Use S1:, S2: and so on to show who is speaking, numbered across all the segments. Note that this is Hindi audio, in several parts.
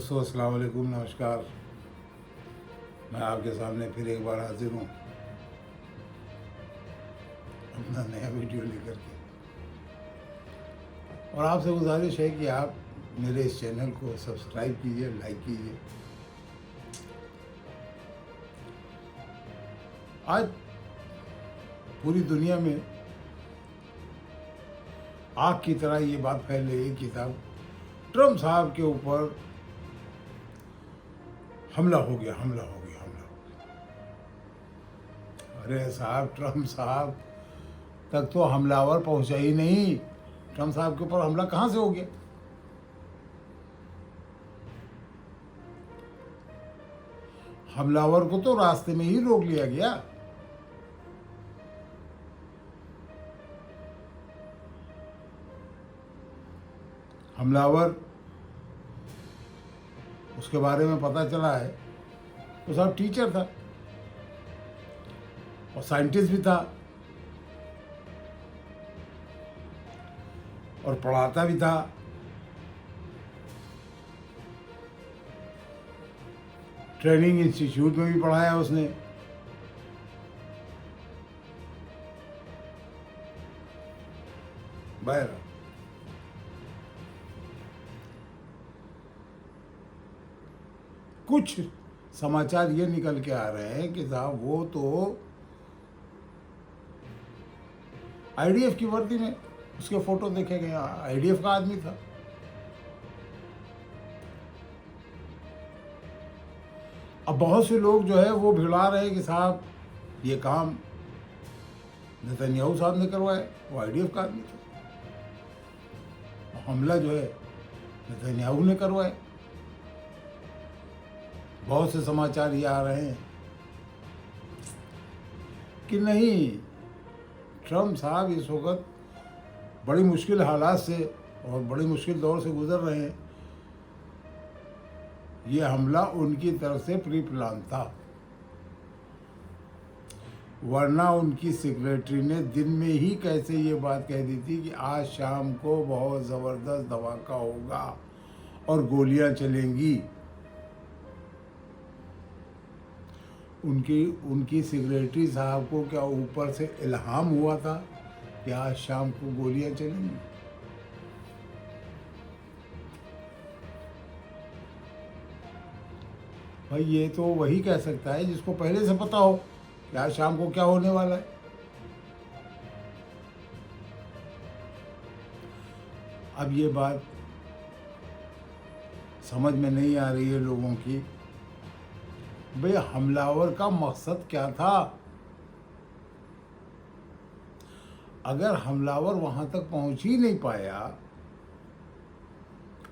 S1: दोस्तों अस्सलाम वालेकुम, नमस्कार। मैं आपके सामने फिर एक बार हाजिर हूँ अपना नया वीडियो लेकर के। और आपसे गुजारिश है कि आप मेरे इस चैनल को सब्सक्राइब कीजिए, लाइक कीजिए। आज पूरी दुनिया में आग की तरह ये बात फैल रही है कि साहब ट्रम्प साहब के ऊपर हमला हो गया। अरे साहब, ट्रम्प साहब तक तो हमलावर पहुंचा ही नहीं। ट्रम्प साहब के ऊपर हमला कहां से हो गया? हमलावर को तो रास्ते में ही रोक लिया गया। हमलावर, उसके बारे में पता चला है, वो साहब टीचर था और साइंटिस्ट भी था और पढ़ाता भी था। ट्रेनिंग इंस्टीट्यूट में भी पढ़ाया उसने। बहर कुछ समाचार ये निकल के आ रहे हैं कि साहब वो तो आईडीएफ की वर्दी में, उसके फोटो देखे गए, आईडीएफ का आदमी था। अब बहुत से लोग जो है वो भिड़ा रहे हैं कि साहब ये काम नेतन्याहू साहब ने करवाया, वो आईडीएफ का आदमी था। हमला जो है नेतन्याहू ने करवाया। बहुत से समाचार ये आ रहे हैं कि नहीं, ट्रम्प साहब इस वक्त बड़ी मुश्किल हालात से और बड़ी मुश्किल दौर से गुजर रहे हैं। ये हमला उनकी तरफ से प्री प्लान था, वरना उनकी सेक्रेटरी ने दिन में ही कैसे ये बात कह दी थी कि आज शाम को बहुत ज़बरदस्त धमाका होगा और गोलियां चलेंगी। उनकी सेक्रेटरी साहब को क्या ऊपर से इल्हाम हुआ था कि आज शाम को गोलियां चलेंगी? भाई ये तो वही कह सकता है जिसको पहले से पता हो कि आज शाम को क्या होने वाला है। अब ये बात समझ में नहीं आ रही है लोगों की, भाई हमलावर का मकसद क्या था? अगर हमलावर वहां तक पहुंच ही नहीं पाया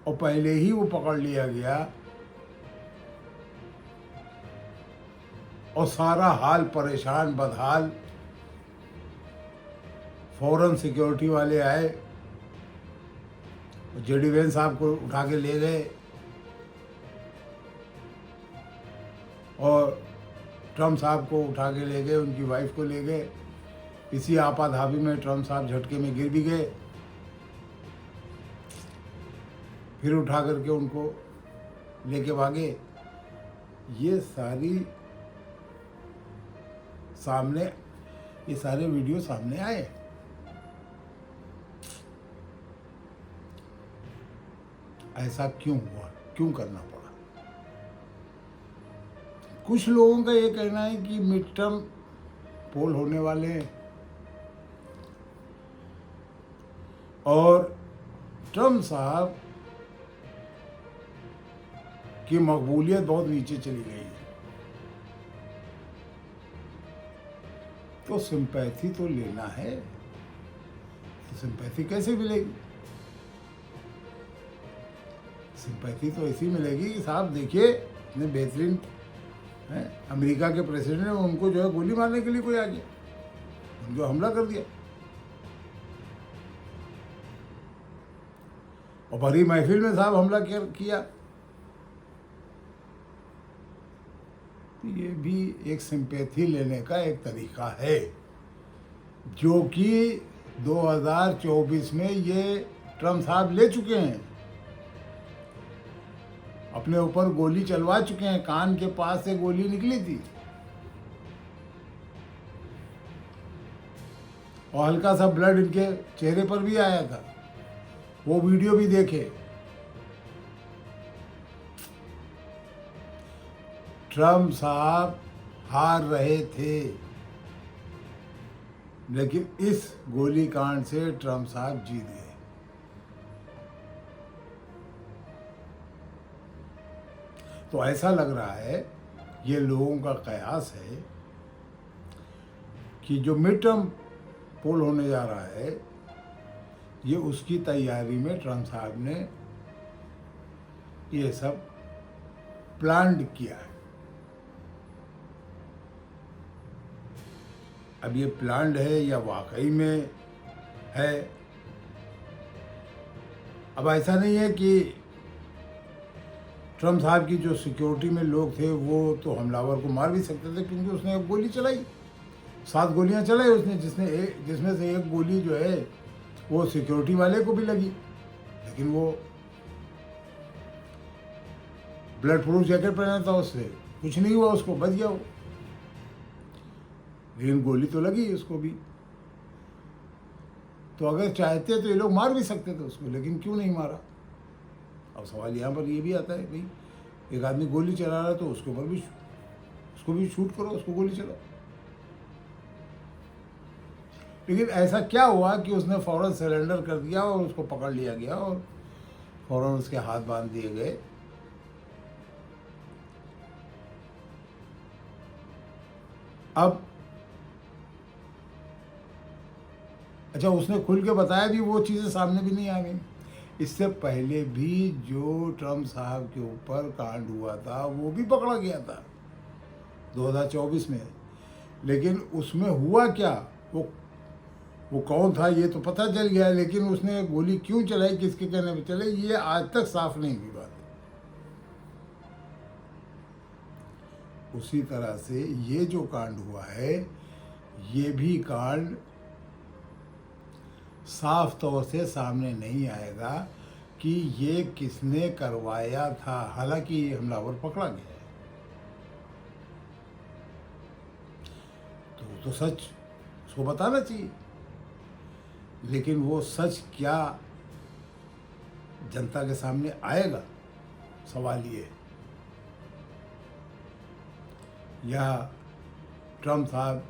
S1: और पहले ही वो पकड़ लिया गया और सारा हाल परेशान बदहाल, फौरन सिक्योरिटी वाले आए, जेडी वेंस साहब को उठा के ले गए और ट्रम्प साहब को उठा के ले गए, उनकी वाइफ को ले गए। इसी आपाधापी में ट्रम्प साहब झटके में गिर भी गए। फिर उठा करके उनको लेके भागे। ये सारे वीडियो सामने आए। ऐसा क्यों हुआ? क्यों करना पड़ा? कुछ लोगों का ये कहना है कि मिड टर्म पोल होने वाले हैं और ट्रम्प साहब की मकबूलियत बहुत नीचे चली गई है, तो सिंपैथी तो लेना है। तो सिंपैथी कैसे मिलेगी? सिंपैथी तो ऐसी मिलेगी कि साहब देखिए इतने बेहतरीन हैं, अमेरिका के प्रेसिडेंट, उनको जो है गोली मारने के लिए कोई आ गया, उनको हमला कर दिया और भरी महफिल में साहब हमला किया। ये भी एक सिंपैथी लेने का एक तरीका है, जो कि 2024 में ये ट्रम्प साहब ले चुके हैं। अपने ऊपर गोली चलवा चुके हैं, कान के पास से गोली निकली थी और हल्का सा ब्लड इनके चेहरे पर भी आया था, वो वीडियो भी देखे। ट्रम्प साहब हार रहे थे, लेकिन इस गोलीकांड से ट्रम्प साहब जीत गए। तो ऐसा लग रहा है, ये लोगों का कयास है कि जो मिड टर्म पोल होने जा रहा है, ये उसकी तैयारी में ट्रम्प साहब ने ये सब प्लान किया है। अब ये प्लान्ड है या वाकई में है, अब ऐसा नहीं है कि ट्रम्प साहब की जो सिक्योरिटी में लोग थे वो तो हमलावर को मार भी सकते थे, क्योंकि उसने एक गोली चलाई, 7 गोलियां चलाई उसने, जिसमें से एक गोली जो है वो सिक्योरिटी वाले को भी लगी, लेकिन वो ब्लड प्रूफ जैकेट पहना था, उससे कुछ नहीं हुआ, उसको बच गया वो, लेकिन गोली तो लगी उसको भी। तो अगर चाहते तो ये लोग मार भी सकते थे उसको, लेकिन क्यों नहीं मारा? अब सवाल यहाँ पर ये भी आता है, भाई एक आदमी गोली चला रहा है तो उसके ऊपर भी, उसको भी शूट करो, उसको गोली चलाओ। लेकिन ऐसा क्या हुआ कि उसने फौरन सरेंडर कर दिया और उसको पकड़ लिया गया और फौरन उसके हाथ बांध दिए गए। अब अच्छा, उसने खुल के बताया भी, वो चीज़ें सामने भी नहीं आ गई। इससे पहले भी जो ट्रम्प साहब के ऊपर कांड हुआ था वो भी पकड़ा गया था 2024 में, लेकिन उसमें हुआ क्या, वो कौन था ये तो पता चल गया, लेकिन उसने गोली क्यों चलाई, किसके कहने पे चले, ये आज तक साफ नहीं हुई बात। उसी तरह से ये जो कांड हुआ है, ये भी कांड साफ तौर से सामने नहीं आएगा कि ये किसने करवाया था। हालांकि ये हमलावर पकड़ा गया है, तो वो तो सच उसको बताना चाहिए, लेकिन वो सच क्या जनता के सामने आएगा, सवाल ये। या ट्रम्प साहब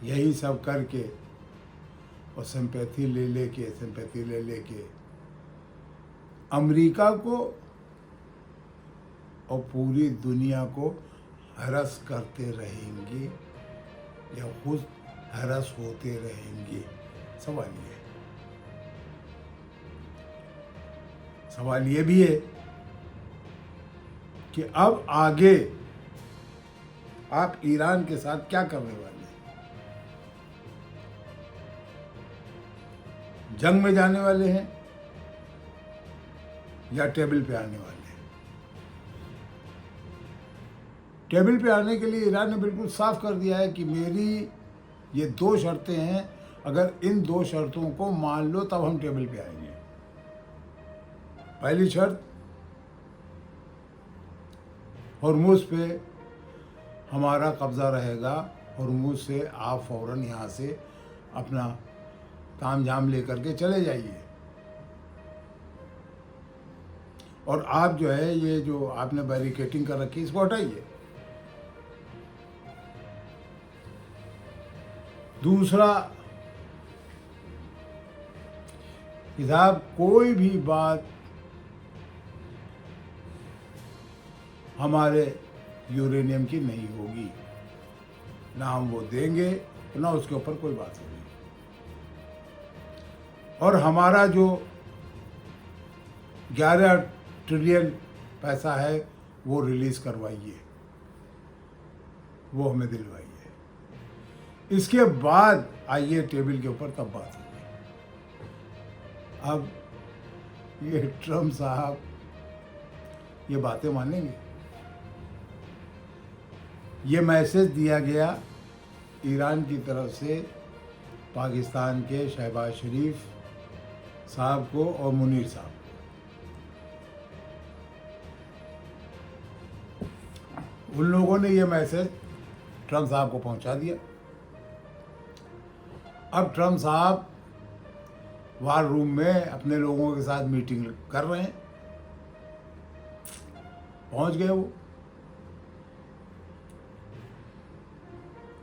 S1: यही सब करके और सिंपैथी ले लेके अमेरिका को और पूरी दुनिया को हरस करते रहेंगे या खुद हरस होते रहेंगे। सवाल ये भी है कि अब आगे आप ईरान के साथ क्या करने वाले हैं? जंग में जाने वाले हैं या टेबल पे आने वाले हैं? टेबल पे आने के लिए ईरान ने बिल्कुल साफ कर दिया है कि मेरी ये 2 शर्तें हैं, अगर इन 2 शर्तों को मान लो तब हम टेबल पे आएंगे। पहली शर्त, हॉर्मुज़ पे हमारा कब्ज़ा रहेगा, हॉर्मुज़ से आप फौरन यहाँ से अपना ताम झाम लेकर के चले जाइए, और आप जो है ये जो आपने बैरिकेटिंग कर रखी इसको हटाइए। दूसरा, साहब कोई भी बात हमारे यूरेनियम की नहीं होगी, ना हम वो देंगे ना उसके ऊपर कोई बात होगी, और हमारा जो 11 ट्रिलियन पैसा है वो रिलीज़ करवाइए, वो हमें दिलवाइए। इसके बाद आइए टेबल के ऊपर, तब बात होगी। अब ये ट्रम्प साहब ये बातें मानेंगे? ये मैसेज दिया गया ईरान की तरफ से पाकिस्तान के शहबाज शरीफ साहब को और मुनीर साहब को। उन लोगों ने ये मैसेज ट्रम्प साहब को पहुंचा दिया। अब ट्रम्प साहब वार रूम में अपने लोगों के साथ मीटिंग कर रहे हैं। पहुंच गए वो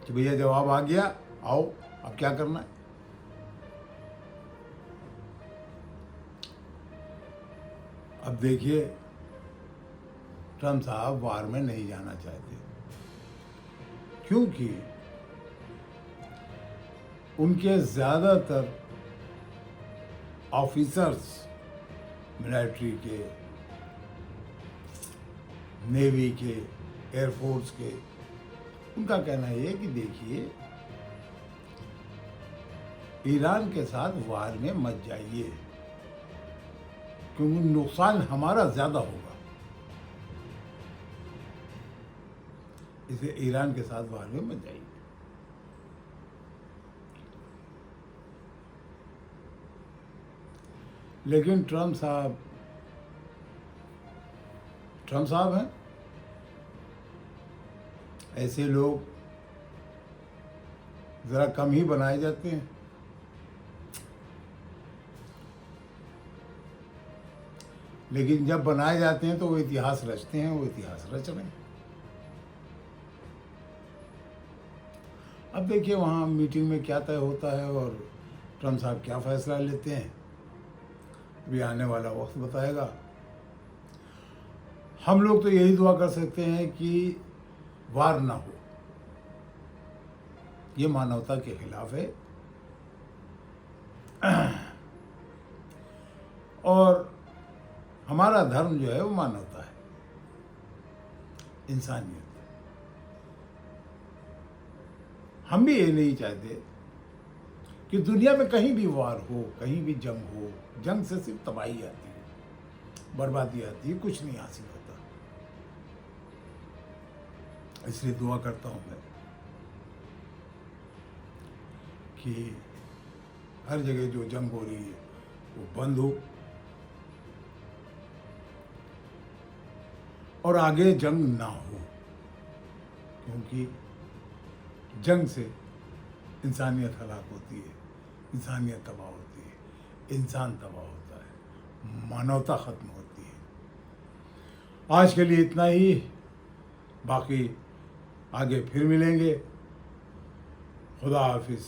S1: कि भैया जवाब आ गया, आओ अब क्या करना है। अब देखिए, ट्रम्प साहब वार में नहीं जाना चाहते क्योंकि उनके ज़्यादातर ऑफिसर्स मिलिट्री के, नेवी के, एयरफोर्स के, उनका कहना ये है कि देखिए, ईरान के साथ वार में मत जाइए क्योंकि नुकसान हमारा ज़्यादा होगा, इसलिए ईरान के साथ वार में मत जाइए। लेकिन ट्रम्प साहब हैं, ऐसे लोग ज़रा कम ही बनाए जाते हैं। लेकिन जब बनाए जाते हैं तो वो इतिहास रचते हैं, वो इतिहास रच रहे हैं। अब देखिए वहाँ मीटिंग में क्या तय होता है और ट्रम्प साहब क्या फैसला लेते हैं, अभी आने वाला वक्त बताएगा। हम लोग तो यही दुआ कर सकते हैं कि वार ना हो, ये मानवता के खिलाफ है और हमारा धर्म जो है वो मानवता है, इंसानियत। हम भी ये नहीं चाहते कि दुनिया में कहीं भी वार हो, कहीं भी जंग हो। जंग से सिर्फ तबाही आती है, बर्बादी आती है, कुछ नहीं हासिल होता। इसलिए दुआ करता हूँ मैं कि हर जगह जो जंग हो रही है वो बंद हो और आगे जंग ना हो, क्योंकि जंग से इंसानियत हलाक होती है, इंसानियत तबाह होती है, इंसान तबाह होता है, मानवता ख़त्म होती है। आज के लिए इतना ही, बाकी आगे फिर मिलेंगे। खुदा हाफिज़।